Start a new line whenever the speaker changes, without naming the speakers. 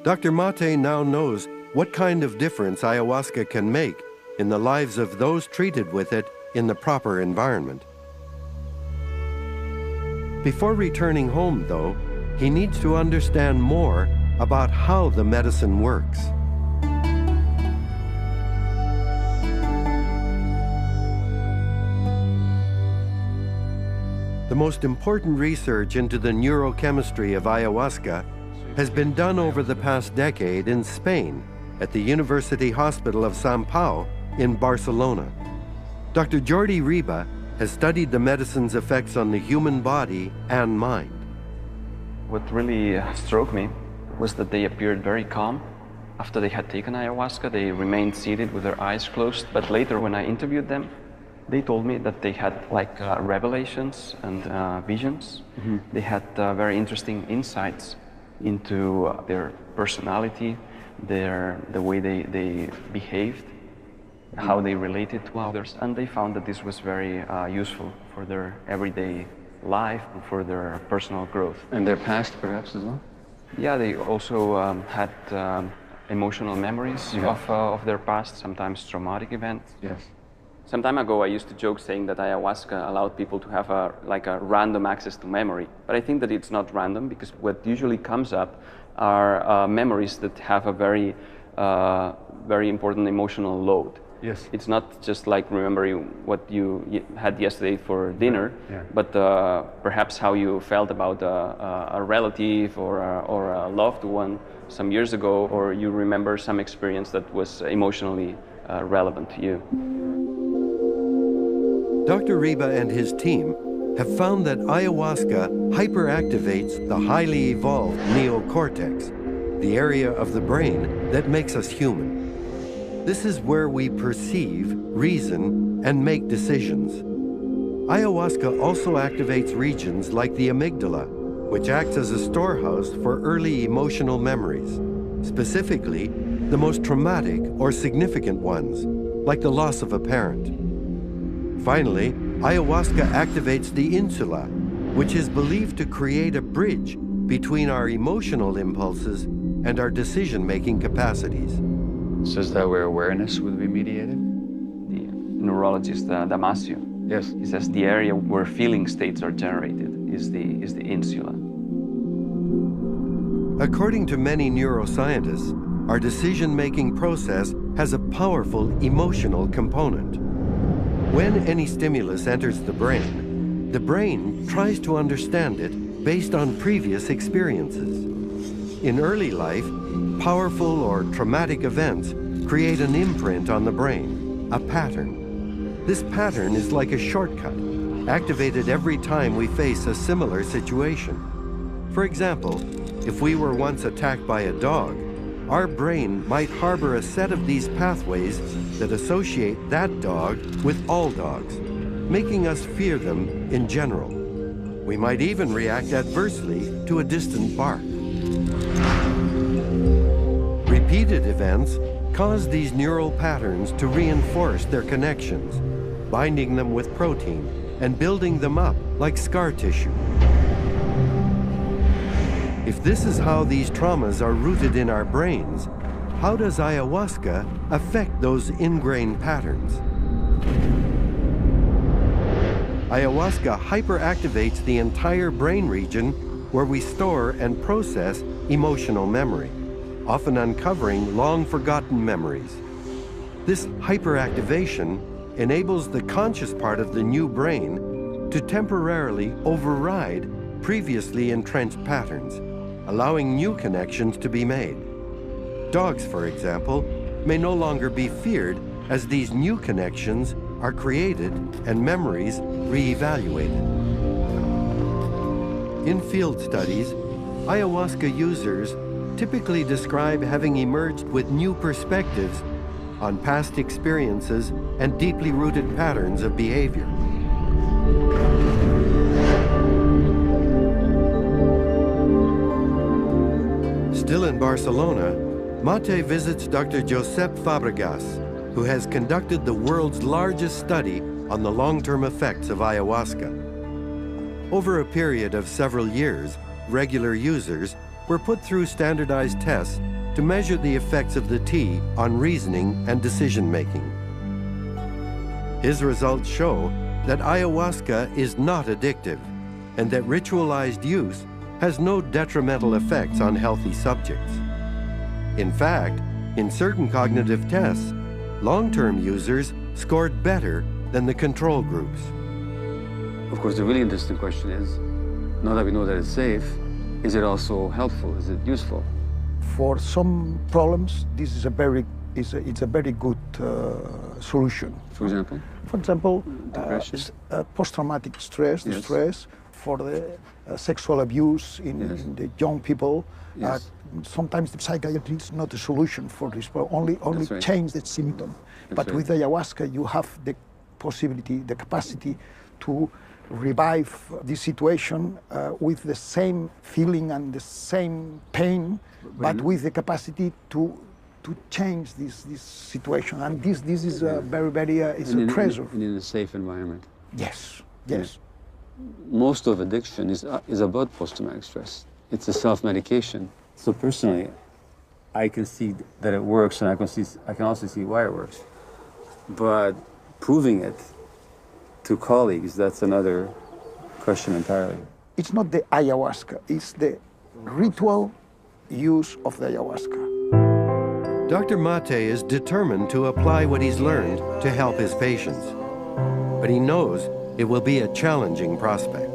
Dr. Mate now knows what kind of difference ayahuasca can make in the lives of those treated with it in the proper environment. Before returning home, though, he needs to understand more about how the medicine works. The most important research into the neurochemistry of ayahuasca has been done over the past decade in Spain at the University Hospital of São Paulo in Barcelona. Dr. Jordi Riba has studied the medicine's effects on the human body and mind.
What really struck me was that they appeared very calm. After they had taken ayahuasca, they remained seated with their eyes closed, but later when I interviewed them, they told me that they had revelations and visions. Mm-hmm. They had very interesting insights into their personality, the way they behaved, how they related to others, and they found that this was very useful for their everyday life and for their personal growth.
And their past, perhaps, as well?
Yeah, they also had emotional memories of their past, sometimes traumatic events.
Yes.
Some time ago, I used to joke saying that ayahuasca allowed people to have a random access to memory. But I think that it's not random, because what usually comes up are memories that have a very, very important emotional load.
Yes.
It's not just like remembering what you had yesterday for dinner, but perhaps how you felt about a relative or a loved one some years ago, or you remember some experience that was emotionally relevant to you.
Dr. Riba and his team have found that ayahuasca hyperactivates the highly evolved neocortex, the area of the brain that makes us human. This is where we perceive, reason, and make decisions. Ayahuasca also activates regions like the amygdala, which acts as a storehouse for early emotional memories, specifically the most traumatic or significant ones, like the loss of a parent. Finally, ayahuasca activates the insula, which is believed to create a bridge between our emotional impulses and our decision-making capacities.
So is that where awareness would be mediated?
The neurologist Damasio,
yes,
he says the area where feeling states are generated is the insula.
According to many neuroscientists, our decision-making process has a powerful emotional component. When any stimulus enters the brain tries to understand it based on previous experiences. In early life, powerful or traumatic events create an imprint on the brain, a pattern. This pattern is like a shortcut, activated every time we face a similar situation. For example, if we were once attacked by a dog, our brain might harbor a set of these pathways that associate that dog with all dogs, making us fear them in general. We might even react adversely to a distant bark. Repeated events cause these neural patterns to reinforce their connections, binding them with protein and building them up like scar tissue. If this is how these traumas are rooted in our brains, how does ayahuasca affect those ingrained patterns? Ayahuasca hyperactivates the entire brain region where we store and process emotional memory, often uncovering long-forgotten memories. This hyperactivation enables the conscious part of the new brain to temporarily override previously entrenched patterns, allowing new connections to be made. Dogs, for example, may no longer be feared as these new connections are created and memories re-evaluated. In field studies, ayahuasca users typically describe having emerged with new perspectives on past experiences and deeply rooted patterns of behavior. Still in Barcelona, Mate visits Dr. Josep Fabregas, who has conducted the world's largest study on the long-term effects of ayahuasca. Over a period of several years, regular users were put through standardized tests to measure the effects of the tea on reasoning and decision-making. His results show that ayahuasca is not addictive and that ritualized use has no detrimental effects on healthy subjects. In fact, in certain cognitive tests, long-term users scored better than the control groups.
Of course, the really interesting question is, now that we know that it's safe, is it also helpful? Is it useful?
For some problems, this is a very good solution.
For example?
For example,
depression,
post-traumatic stress, the stress for the sexual abuse in the young people.
Yes.
Sometimes the psychiatry is not a solution for this, but only
right.
change the symptom. But
right.
with ayahuasca, you have the possibility, the capacity to revive the situation with the same feeling and the same pain, but with the capacity to change this situation. And this is a very it's a treasure.
And in a safe environment.
Yes.
Most of addiction is about post-traumatic stress. It's a self-medication. So personally, I can see that it works, and I can also see why it works. But proving it to colleagues, that's another question entirely.
It's not the ayahuasca, it's the ritual use of the ayahuasca.
Dr. Mate is determined to apply what he's learned to help his patients, but he knows it will be a challenging prospect.